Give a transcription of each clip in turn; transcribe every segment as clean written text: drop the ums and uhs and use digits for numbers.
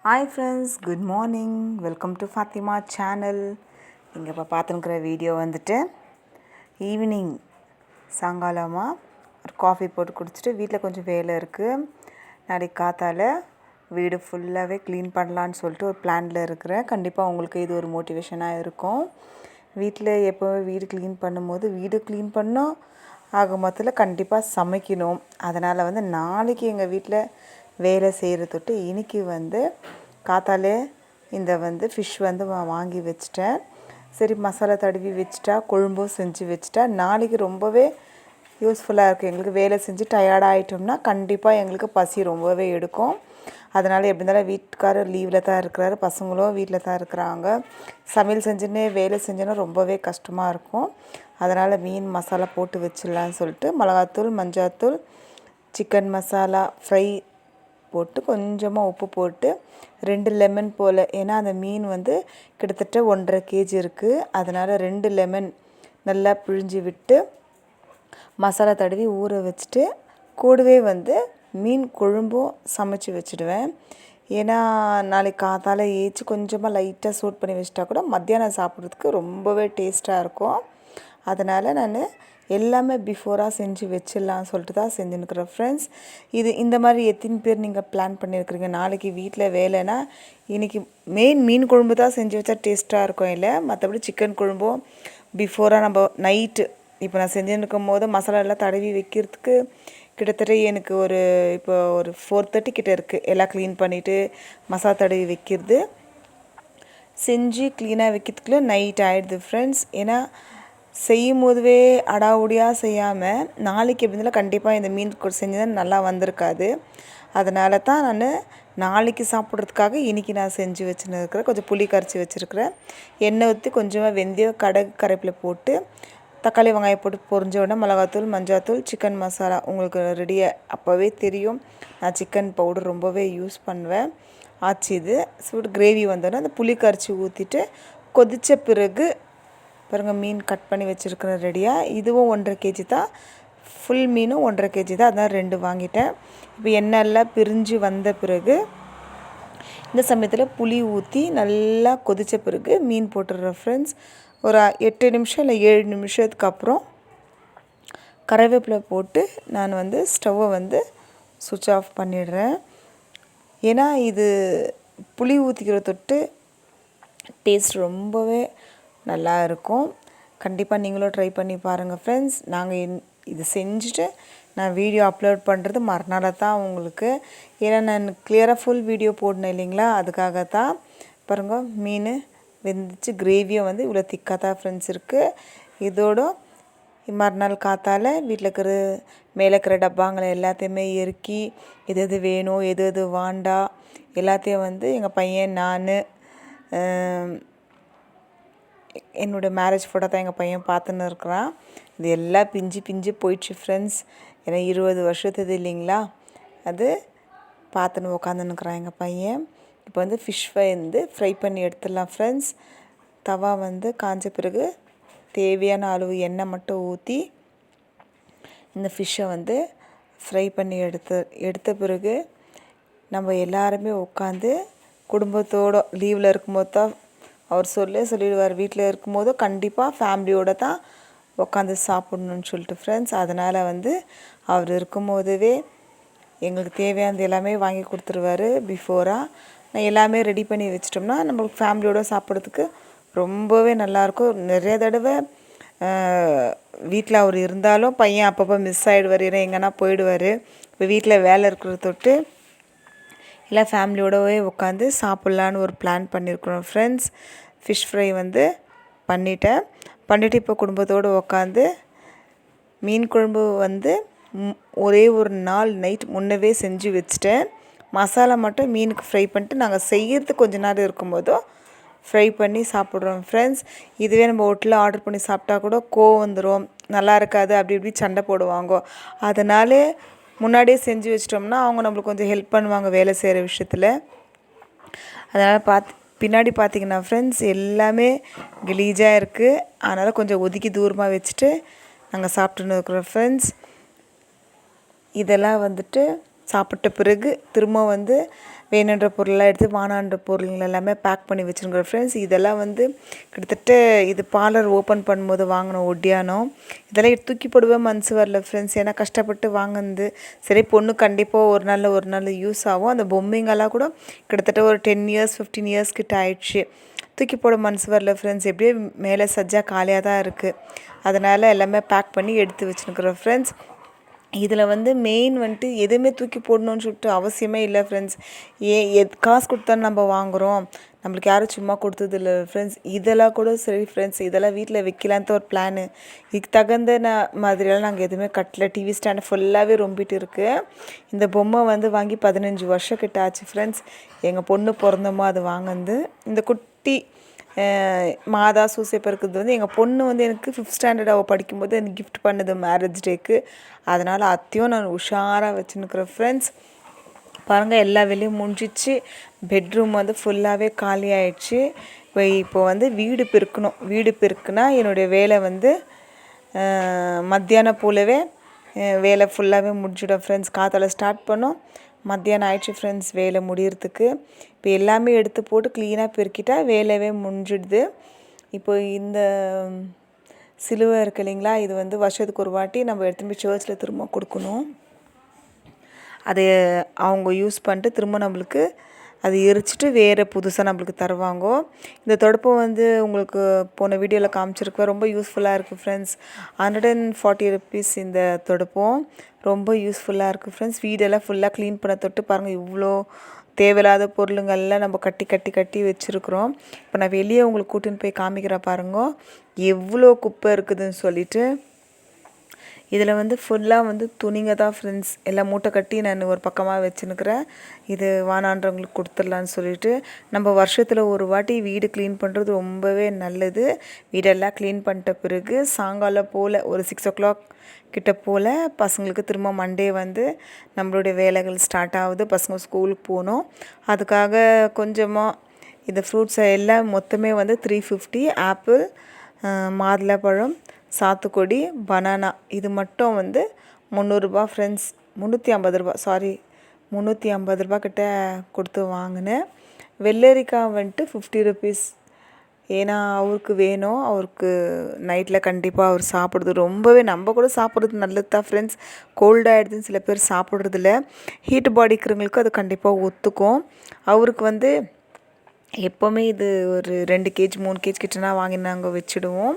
Hi friends, good morning. Welcome to Fatima channel. இங்கே இப்போ பார்த்துனுக்கிற video வந்துட்டு ஈவினிங் சாயங்காலமாக ஒரு காஃபி போட்டு குடிச்சிட்டு வீட்டில் கொஞ்சம் வேலை இருக்குது. நாளைக்கு காத்தால வீடு ஃபுல்லாகவே க்ளீன் பண்ணலான்னு சொல்லிட்டு ஒரு பிளானில் இருக்கிறேன். கண்டிப்பாக உங்களுக்கு இது ஒரு மோட்டிவேஷனாக இருக்கும். வீட்டில் எப்போவே வீடு க்ளீன் பண்ணும்போது வீடு க்ளீன் பண்ணோம் ஆக மொத்தத்தில் கண்டிப்பாக சமைக்கணும். அதனால் வந்து நாளைக்கு எங்கள் வீட்டில் வேலை செய்கிற தொட்டு இன்றைக்கி வந்து காத்தாலே இந்த வந்து ஃபிஷ் வந்து வாங்கி வச்சிட்டேன். சரி மசாலா தடவி வச்சுட்டா குழம்பும் செஞ்சு வச்சுட்டா நாளைக்கு ரொம்பவே யூஸ்ஃபுல்லாக இருக்குது. எங்களுக்கு வேலை செஞ்சு டயர்டாக ஆகிட்டோம்னா கண்டிப்பாக எங்களுக்கு பசி ரொம்பவே எடுக்கும். அதனால் எப்படி இருந்தாலும் வீட்டுக்காரர் லீவில் தான் இருக்கிறாரு, பசங்களும் வீட்டில் தான் இருக்கிறாங்க. சமையல் செஞ்சுன்னே வேலை செஞ்சோன்னா ரொம்பவே கஷ்டமாக இருக்கும். அதனால் மீன் மசாலா போட்டு வச்சிடலான்னு சொல்லிட்டு மிளகாத்தூள், மஞ்சாத்தூள், சிக்கன் மசாலா, ஃப்ரை போட்டு கொஞ்சமாக உப்பு போட்டு 2 லெமன் போல், ஏன்னா அந்த மீன் வந்து கிட்டத்தட்ட 1.5 kg இருக்குது. அதனால் 2 லெமன் நல்லா பிழிஞ்சு விட்டு மசாலா தடவி ஊற வச்சுட்டு கூடவே வந்து மீன் குழம்பும் சமைச்சி வச்சுடுவேன். ஏன்னா நாளைக்கு காத்தால் ஏச்சு கொஞ்சமாக லைட்டாக சூட் பண்ணி வச்சிட்டா கூட மத்தியானம் சாப்பிட்றதுக்கு ரொம்பவே டேஸ்ட்டாக இருக்கும். அதனால் நான் எல்லாமே பிஃபோராக செஞ்சு வச்சிடலான்னு சொல்லிட்டு தான் செஞ்சுன்னுக்கிறேன் ஃப்ரெண்ட்ஸ். இந்த மாதிரி எத்தனை பேர் நீங்கள் பிளான் பண்ணியிருக்கிறீங்க? நாளைக்கு வீட்டில் வேலைன்னா இன்றைக்கி மெயின் மீன் குழம்பு தான் செஞ்சு வச்சா டேஸ்ட்டாக இருக்கும் இல்லை? மற்றபடி சிக்கன் குழம்பும் பிஃபோராக நம்ம நைட்டு இப்போ நான் செஞ்சுருக்கும் போது மசாலா எல்லாம் தடவி வைக்கிறதுக்கு கிட்டத்தட்ட எனக்கு இப்போ ஒரு 4:30 கிட்ட இருக்குது. எல்லாம் க்ளீன் பண்ணிவிட்டு மசாலா தடவி வைக்கிறது செஞ்சு க்ளீனாக வைக்கிறதுக்குள்ளே நைட் ஆகிடுது ஃப்ரெண்ட்ஸ். ஏன்னா செய்யும் போதுவே அடாவுடியாக செய்யாமல் நாளைக்கு எப்படி இருந்தாலும் கண்டிப்பாக இந்த மீன் செஞ்சது நல்லா வந்திருக்காது. அதனால தான் நான் நாளைக்கு சாப்பிட்றதுக்காக இன்றைக்கி நான் செஞ்சு வச்சுன்னு இருக்கிறேன். கொஞ்சம் புளி கரைச்சி வச்சுருக்கிறேன். எண்ணெய் ஊற்றி கொஞ்சமாக வெந்தயம், கடுகு, கருவேப்பிலை போட்டு தக்காளி வெங்காயம் போட்டு பொரிஞ்ச உடனே மிளகாத்தூள், மஞ்சாத்தூள், சிக்கன் மசாலா உங்களுக்கு ரெடியாக அப்போவே தெரியும். நான் சிக்கன் பவுடர் ரொம்பவே யூஸ் பண்ணுவேன். ஆச்சு இது சூடு கிரேவி வந்தோடனே அந்த புளி கரைச்சி ஊற்றிட்டு கொதித்த பிறகு பாருங்கள் மீன் கட் பண்ணி வச்சுருக்கிறேன் ரெடியாக. இதுவும் 1.5 kg தான், ஃபுல் மீனும் 1.5 kg தான். அதான் 2 வாங்கிட்டேன். இப்போ எண்ணெயெல்லாம் பிரிஞ்சு வந்த பிறகு இந்த சமயத்தில் புளி ஊற்றி நல்லா கொதித்த பிறகு மீன் போட்டுடுறேன் ஃப்ரெண்ட்ஸ். ஒரு 8 நிமிஷம் இல்லை 7 நிமிஷத்துக்கு அப்புறம் கருவேப்பிலை போட்டு நான் வந்து ஸ்டவ்வை வந்து சுவிட்ச் ஆஃப் பண்ணிடுறேன். ஏன்னா இது புளி ஊற்றிக்கிற தொட்டு டேஸ்ட் ரொம்பவே நல்லா இருக்கும். கண்டிப்பாக நீங்களும் ட்ரை பண்ணி பாருங்கள் ஃப்ரெண்ட்ஸ். நாங்கள் இது செஞ்சுட்டு நான் வீடியோ அப்லோட் பண்ணுறது மறுநாள் தான் உங்களுக்கு. ஏன்னா நான் கிளியராக ஃபுல் வீடியோ போடணும் இல்லைங்களா, அதுக்காக தான். பாருங்கள் மீன் வெந்துச்சு, கிரேவியும் வந்து இவ்வளோ திக்காக தான் ஃப்ரெண்ட்ஸ் இருக்குது. இதோட மறுநாள் காத்தால் வீட்டில் இருக்கிற மேலே இருக்கிற டப்பாங்களை எல்லாத்தையுமே இறக்கி எது எது வேணும் எது எது வாண்டா எல்லாத்தையும் வந்து எங்கள் பையன், நான், என்னோடய மேரேஜ் ஃபோட்டோ தான் எங்கள் பையன் பார்த்துன்னு இருக்கிறான். இது எல்லாம் பிஞ்சு பிஞ்சு போயிடுச்சு ஃப்ரெண்ட்ஸ். ஏன்னா 20 வருஷத்துது இல்லைங்களா, அது பார்த்துன்னு உக்காந்துன்னுக்குறான் எங்கள் பையன். இப்போ வந்து ஃபிஷ் வந்து ஃப்ரை பண்ணி எடுத்துடலாம் ஃப்ரெண்ட்ஸ். தவா வந்து காஞ்ச பிறகு தேவையான அளவு எண்ணெய் மட்டும் ஊற்றி இந்த ஃபிஷ்ஷை வந்து ஃப்ரை பண்ணி எடுத்த பிறகு நம்ம எல்லாருமே உட்காந்து குடும்பத்தோடு லீவில் இருக்கும்போது தான் அவர் சொல்லிடுவார். வீட்டில் இருக்கும்போது கண்டிப்பாக ஃபேமிலியோடு தான் உட்காந்து சாப்பிட்ணுன்னு சொல்லிட்டு ஃப்ரெண்ட்ஸ். அதனால் வந்து அவர் இருக்கும்போதவே எங்களுக்கு தேவையானது எல்லாமே வாங்கி கொடுத்துருவாரு பிஃபோராக. நான் எல்லாமே ரெடி பண்ணி வச்சிட்டோம்னா நம்மளுக்கு ஃபேமிலியோடு சாப்பிட்றதுக்கு ரொம்பவே நல்லாயிருக்கும். நிறைய தடவை வீட்டில் அவர் இருந்தாலும் பையன் அப்பப்போ மிஸ் ஆகிடுவார், ஏன்னா எங்கன்னா போயிடுவார். இப்போ வீட்டில் வேலை இருக்கிறத தொட்டு எல்லாம் ஃபேமிலியோடவே உட்காந்து சாப்பிட்லான்னு ஒரு பிளான் பண்ணியிருக்கிறோம் ஃப்ரெண்ட்ஸ். ஃபிஷ் ஃப்ரை வந்து பண்ணிவிட்டு இப்போ குடும்பத்தோடு உட்காந்து மீன் குழம்பு வந்து ஒரே ஒரு நாள் நைட் முன்னவே செஞ்சு வச்சுட்டேன். மசாலா மட்டும் மீனுக்கு ஃப்ரை பண்ணிட்டு நாங்கள் செய்கிறதுக்கு கொஞ்ச நேரம் இருக்கும்போதும் ஃப்ரை பண்ணி சாப்பிட்றோம் ஃப்ரெண்ட்ஸ். இதுவே நம்ம ஹோட்டலில் ஆர்டர் பண்ணி சாப்பிட்டா கூட கோவம் வந்துடும், நல்லா இருக்காது, அப்படி இப்படி சண்டை போடுவாங்க. அதனாலே முன்னாடியே செஞ்சு வச்சிட்டோம்னா அவங்க நம்மளுக்கு கொஞ்சம் ஹெல்ப் பண்ணுவாங்க வேலை செய்கிற விஷயத்தில். அதனால் பின்னாடி பார்த்திங்கன்னா ஃப்ரெண்ட்ஸ் எல்லாமே கலீஜாக இருக்குது. அதனால் கொஞ்சம் ஒதுக்கி தூரமாக வச்சுட்டு நாங்கள் சாப்பிட்டுன்னு இருக்கிறோம் ஃப்ரெண்ட்ஸ். இதெல்லாம் வந்துட்டு சாப்பிட்ட பிறகு திரும்ப வந்து வேணுன்ற பொருளெல்லாம் எடுத்து வானான்ற பொருள் எல்லாமே பேக் பண்ணி வச்சுருக்கிறேன் ஃப்ரெண்ட்ஸ். இதெல்லாம் வந்து கிட்டத்தட்ட இது பார்லர் ஓப்பன் பண்ணும்போது வாங்கின ஒட்டியானம். இதெல்லாம் தூக்கி போடவே மனசு வரல ஃப்ரெண்ட்ஸ். ஏன்னா கஷ்டப்பட்டு வாங்கினது. சரி பொண்ணு கண்டிப்பாக ஒரு நாள் யூஸ் ஆகும். அந்த பொம்மைங்கெல்லாம் கூட கிட்டத்தட்ட ஒரு 10 இயர்ஸ் 15 இயர்ஸ் கிட்ட ஆயிடுச்சு. தூக்கி போட மனசு வரல ஃப்ரெண்ட்ஸ். எப்படியே மேலே சஜ்ஜா காலியாக தான் இருக்குது. அதனால் எல்லாமே பேக் பண்ணி எடுத்து வச்சுருக்கிறேன் ஃப்ரெண்ட்ஸ். இதில் வந்து மெயின் வந்துட்டு எதுவுமே தூக்கி போடணும்னு சொல்லிட்டு அவசியமே இல்லை ஃப்ரெண்ட்ஸ். காசு கொடுத்தான்னு நம்ம வாங்குகிறோம், நம்மளுக்கு யாரும் சும்மா கொடுத்ததில்ல ஃப்ரெண்ட்ஸ். இதெல்லாம் கூட சரி ஃப்ரெண்ட்ஸ், இதெல்லாம் வீட்டில் வைக்கலான்ட்டு ஒரு பிளானு. இதுக்கு தகுந்த மாதிரியெல்லாம் நாங்கள் எதுவுமே கட்டல. டிவி ஸ்டாண்டு ஃபுல்லாகவே ரொம்பிட்டு இருக்குது. இந்த பொம்மை வந்து வாங்கி 15 வருஷம் கிட்ட ஆச்சு ஃப்ரெண்ட்ஸ். எங்கள் பொண்ணு பிறந்தமோ அது வாங்கினது. இந்த குட்டி மாதா சூசைப்பர் இருக்கிறது வந்து எங்கள் பொண்ணு வந்து எனக்கு 5th ஸ்டாண்டர்ட் அவள் படிக்கும்போது எனக்கு கிஃப்ட் பண்ணது மேரேஜ் டேக்கு. அதனால் அத்தையும் நான் உஷாராக வச்சுன்னுக்கிறேன் ஃப்ரெண்ட்ஸ். பாருங்கள், எல்லா வேலையும் முடிஞ்சிச்சு. பெட்ரூம் வந்து ஃபுல்லாகவே காலி ஆகிடுச்சு. இப்போ வந்து வீடு பெருக்கணும். வீடு பெருக்குனா என்னுடைய வேலை வந்து மத்தியானம் போலவே வேலை ஃபுல்லாகவே முடிஞ்சிடும் ஃப்ரெண்ட்ஸ். காத்தால ஸ்டார்ட் பண்ணோம், மத்தியானம் ஆயிடுச்சு ஃப்ரெண்ட்ஸ் வேலை முடியறதுக்கு. இப்போ எல்லாமே எடுத்து போட்டு க்ளீனாக பெருக்கிட்டா வேலையே முடிஞ்சிடுது. இப்போ இந்த சிலுவை இருக்குது இல்லைங்களா, இது வந்து வருஷத்துக்கு ஒரு வாட்டி நம்ம எடுத்துன்னு போய் சர்ச்சில் திரும்ப கொடுக்கணும். அதை அவங்க யூஸ் பண்ணிட்டு திரும்ப நம்மளுக்கு அது எரிச்சிட்டு வேறு புதுசாக நம்மளுக்கு தருவாங்க. இந்த தொடப்பம் வந்து உங்களுக்கு போன வீடியோவில் காமிச்சிருக்கேன். ரொம்ப யூஸ்ஃபுல்லாக இருக்குது ஃப்ரெண்ட்ஸ். 140 rupees இந்த தொடப்பம். ரொம்ப யூஸ்ஃபுல்லாக இருக்குது ஃப்ரெண்ட்ஸ். வீடெல்லாம் ஃபுல்லாக க்ளீன் பண்ண தொட்டு பாருங்கள், இவ்வளோ தேவையில்லாத பொருளுங்கள்லாம் நம்ம கட்டி வச்சுருக்குறோம். இப்போ நான் வெளியே உங்களுக்கு கூட்டின்னு போய் காமிக்கிறேன் பாருங்க, எவ்வளோ குப்பை இருக்குதுன்னு சொல்லிட்டு. இதில் வந்து ஃபுல்லாக வந்து துணிங்க தான் ஃப்ரெண்ட்ஸ். எல்லாம் மூட்டை கட்டி நான் ஒரு பக்கமாக வச்சுன்னுக்கிறேன். இது வானான்றவங்களுக்கு கொடுத்துடலான்னு சொல்லிட்டு. நம்ம வருஷத்தில் ஒரு வாட்டி வீடு க்ளீன் பண்ணுறது ரொம்பவே நல்லது. வீடெல்லாம் க்ளீன் பண்ணிட்ட பிறகு சாயங்காலம் போல் ஒரு 6 o'clock கிட்ட போல் பசங்களுக்கு திரும்ப மண்டே வந்து நம்மளுடைய வேலைகள் ஸ்டார்ட் ஆகுது. பசங்க ஸ்கூலுக்கு போகணும். அதுக்காக கொஞ்சமாக இந்த ஃப்ரூட்ஸை எல்லாம் மொத்தமே வந்து 350. ஆப்பிள், மாதுளப்பழம், சாத்துக்குடி, பனானா, இது மட்டும் வந்து 300 ரூபா ஃப்ரெண்ட்ஸ். 350 ரூபா, சாரி 350 ரூபா கிட்ட கொடுத்து வாங்கினேன். வெள்ளரிக்காய் வந்துட்டு 50 rupees. ஏன்னா அவருக்கு வேணும், அவருக்கு நைட்டில் கண்டிப்பாக அவர் சாப்பிட்றது ரொம்பவே, நம்ம கூட சாப்பிட்றது நல்லது தான் ஃப்ரெண்ட்ஸ். கோல்டாகிடுதுன்னு சில பேர் சாப்பிட்றதில்ல. ஹீட் பாடி இருக்கிறவங்களுக்கு அது கண்டிப்பாக ஒத்துக்கும். அவருக்கு வந்து எப்போவுமே இது ஒரு 2 kg 3 kg கிட்டனா வாங்கி நாங்கள் வச்சுடுவோம்.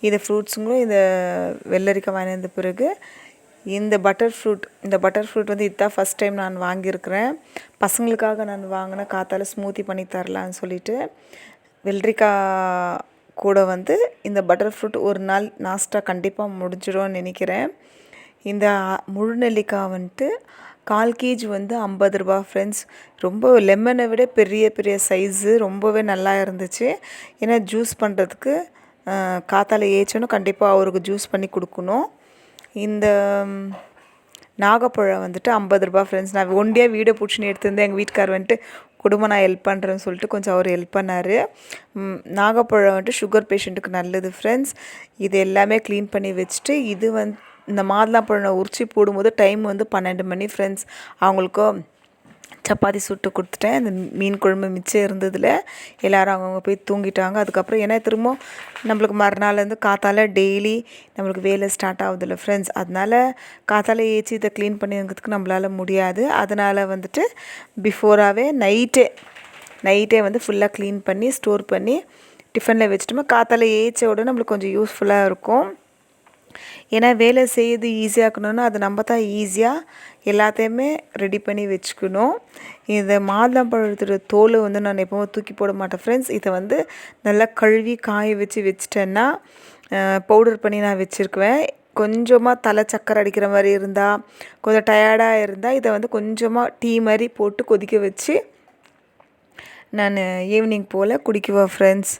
இது ஃப்ரூட்ஸுங்களும் இந்த வெள்ளரிக்காய் வாங்கின பிறகு இந்த பட்டர் ஃப்ரூட் வந்து இதுதான் ஃபஸ்ட் டைம் நான் வாங்கியிருக்கிறேன். பசங்களுக்காக நான் வாங்கினேன். காத்தால் ஸ்மூத்தி பண்ணி தரலான்னு சொல்லிட்டு. வெள்ளரிக்காய் கூட வந்து இந்த பட்டர் ஃப்ரூட் ஒரு நாள் நாஸ்டா கண்டிப்பாக முடிஞ்சிடும்னு நினைக்கிறேன். இந்த முழு நெல்லிக்காய் வந்துட்டு 1/4 kg வந்து 50 ரூபா ஃப்ரெண்ட்ஸ். ரொம்ப லெமனை விட பெரிய சைஸு, ரொம்பவே நல்லா இருந்துச்சு. ஏன்னா ஜூஸ் பண்ணுறதுக்கு காத்தால் ஏச்சோன்னு கண்டிப்பாக அவருக்கு ஜூஸ் பண்ணி கொடுக்கணும். இந்த நாகப்பழம் வந்துட்டு 50 ரூபா ஃப்ரெண்ட்ஸ். நான் ஒண்டியாக வீடியோ பிடிச்சின்னு எடுத்துருந்தேன். எங்கள் வீட்டுக்கார் வந்துட்டு குடும்பம் நான் ஹெல்ப் பண்ணுறேன்னு சொல்லிட்டு கொஞ்சம் அவர் ஹெல்ப் பண்ணார். நாகப்பழம் வந்துட்டு சுகர் பேஷண்ட்டுக்கு நல்லது ஃப்ரெண்ட்ஸ். இது எல்லாமே க்ளீன் பண்ணி வச்சுட்டு, இது வந்து இந்த மாதுளம்பழம் உரிச்சி போடும்போது டைம் வந்து 12 மணி ஃப்ரெண்ட்ஸ். அவங்களுக்கும் சப்பாத்தி சுட்டு கொடுத்துட்டேன். இந்த மீன் குழம்பு மிச்சம் இருந்ததில் எல்லோரும் அவங்கவுங்க போய் தூங்கிட்டாங்க. அதுக்கப்புறம் ஏன்னா திரும்ப நம்மளுக்கு மறுநாள்லேருந்து காத்தால் டெய்லி நம்மளுக்கு வேலை ஸ்டார்ட் ஆகுதில்ல ஃப்ரெண்ட்ஸ். அதனால் காத்தால் ஏச்சி இதை க்ளீன் பண்ணிக்கிறதுக்கு நம்மளால் முடியாது. அதனால் வந்துட்டு பிஃபோராகவே நைட்டே வந்து ஃபுல்லாக க்ளீன் பண்ணி ஸ்டோர் பண்ணி டிஃபனில் வச்சுட்டோமா காத்தால் ஏச்சோட நம்மளுக்கு கொஞ்சம் யூஸ்ஃபுல்லாக இருக்கும். ஏன்னா வேலை செய்யுது ஈஸியாக்கணுன்னா அது நம்ம தான் ஈஸியாக எல்லாத்தையுமே ரெடி பண்ணி வச்சுக்கணும். இந்த மாதுளம்பழத்தோட தோல் வந்து நான் எப்போவும் தூக்கி போட மாட்டேன் ஃப்ரெண்ட்ஸ். இதை வந்து நல்லா கழுவி காய வச்சுட்டேன்னா பவுடர் பண்ணி நான் வச்சுருக்குவேன். கொஞ்சமாக தலை சக்கரை அடிக்கிற மாதிரி இருந்தால், கொஞ்சம் டயர்டாக இருந்தால் இதை வந்து கொஞ்சமாக டீ மாதிரி போட்டு கொதிக்க வச்சு நான் ஈவினிங் போல் குடிக்குவேன் ஃப்ரெண்ட்ஸ்.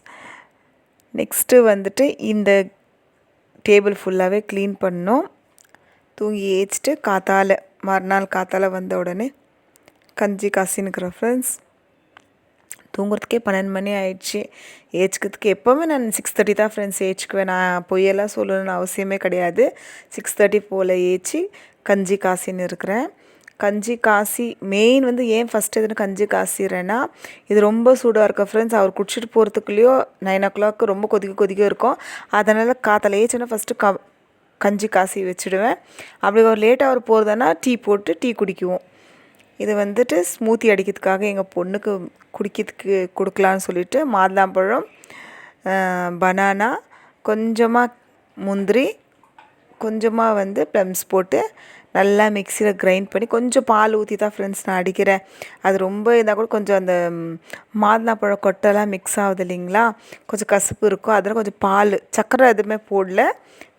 நெக்ஸ்ட்டு வந்துட்டு இந்த டேபிள் ஃபுல்லாகவே க்ளீன் பண்ணோம். தூங்கி ஏச்சிட்டு மறுநாள் காத்தால் வந்த உடனே கஞ்சி காசின்னுக்கிறேன் ஃப்ரெண்ட்ஸ். தூங்குறதுக்கே 12 மணி ஆயிடுச்சு. ஏச்சிக்கிறதுக்கு எப்போவுமே நான் 6:30 தான் ஃப்ரெண்ட்ஸ் ஏச்சிக்குவேன். நான் பொய்யெல்லாம் சொல்லணும்னு அவசியமே கிடையாது. 6:30 போல் ஏச்சி கஞ்சி காசின்னு இருக்கிறேன். கஞ்சி காசி மெயின் வந்து ஏன் ஃபஸ்ட்டு எதுன்னு கஞ்சி காசிறேன்னா இது ரொம்ப சூடாக இருக்கும் ஃப்ரெண்ட்ஸ். அவர் குடிச்சிட்டு போகிறதுக்குள்ளேயோ 9 o'clock ரொம்ப கொதிக்க இருக்கும். அதனால் காத்தால ஏச்சோன்னா ஃபஸ்ட்டு கஞ்சி காசி வச்சுடுவேன். அப்படி ஒரு லேட்டாக அவர் போகிறதுனா டீ போட்டு டீ குடிக்குவோம். இது வந்துட்டு ஸ்மூத்தி அடிக்கிறதுக்காக எங்கள் பொண்ணுக்கு குடிக்கிறதுக்கு கொடுக்கலான்னு சொல்லிட்டு மாதுளம்பழம், பனானா, கொஞ்சமாக முந்திரி, கொஞ்சமாக வந்து ப்ளம்ஸ் போட்டு நல்லா மிக்சியில் கிரைண்ட் பண்ணி கொஞ்சம் பால் ஊற்றி தான் ஃப்ரெண்ட்ஸ் நான் அடிக்கிறேன். அது ரொம்ப இதாக கூட கொஞ்சம் அந்த மாதுளம்பழம் கொட்டைலாம் மிக்ஸ் ஆகுது இல்லைங்களா, கொஞ்சம் கசப்பு இருக்கும். அதெல்லாம் கொஞ்சம் பால் சர்க்கரை எதுவுமே போடல,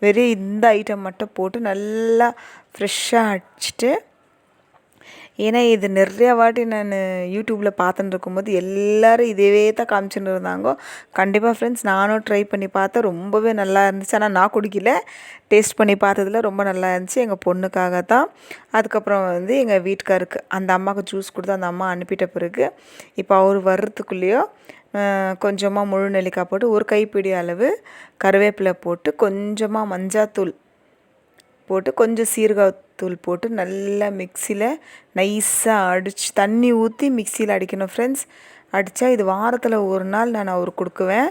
வெறும் இந்த ஐட்டம் மட்டும் போட்டு நல்லா ஃப்ரெஷ்ஷாக அடிச்சிட்டு. ஏன்னா இது நிறையா வாட்டி நான் யூடியூப்பில் பார்த்துட்டு இருக்கும்போது எல்லோரும் இதவே தான் காமிச்சுட்டு இருந்தாங்க. கண்டிப்பாக ஃப்ரெண்ட்ஸ் நானும் ட்ரை பண்ணி பார்த்தேன், ரொம்பவே நல்லா இருந்துச்சு. ஆனால் நான் குடிக்கல, டேஸ்ட் பண்ணி பார்த்ததில் ரொம்ப நல்லா இருந்துச்சு. எங்கள் பொண்ணுக்காக தான். அதுக்கப்புறம் வந்து எங்கள் வீட்டுக்காருக்கு அந்த அம்மாவுக்கு ஜூஸ் கொடுத்து அந்த அம்மா அனுப்பிட்ட பிறகு இப்போ அவர் வர்றதுக்குள்ளேயோ கொஞ்சமாக முழு நெல்லிக்காய் போட்டு ஒரு கைப்பிடி அளவு கருவேப்பிலை போட்டு கொஞ்சமாக மஞ்சாத்தூள் போட்டு கொஞ்சம் சீரகத்தூள் போட்டு நல்லா மிக்சியில் நைஸாக அடித்து தண்ணி ஊற்றி மிக்சியில் அடிக்கணும் ஃப்ரெண்ட்ஸ். அடித்தா இது வாரத்தில் ஒரு நாள் நான் அவருக்கு கொடுக்குவேன்.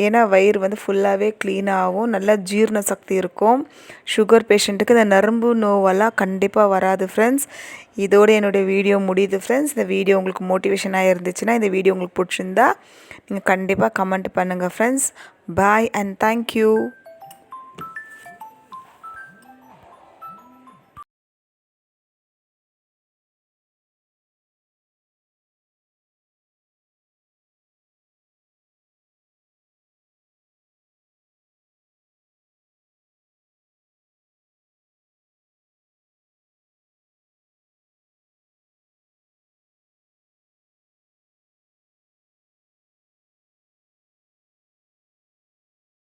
ஏன்னா வயிறு வந்து ஃபுல்லாகவே க்ளீனாகவும் நல்லா ஜீரண சக்தி இருக்கும். சுகர் பேஷண்ட்டுக்கு இந்த நரம்பு நோவெல்லாம் கண்டிப்பாக வராது ஃப்ரெண்ட்ஸ். இதோடு என்னுடைய வீடியோ முடியுது ஃப்ரெண்ட்ஸ். இந்த வீடியோ உங்களுக்கு மோட்டிவேஷனாக இருந்துச்சுன்னா, இந்த வீடியோ உங்களுக்கு பிடிச்சிருந்தா நீங்கள் கண்டிப்பாக கமெண்ட் பண்ணுங்கள் ஃப்ரெண்ட்ஸ். Bye and thank you.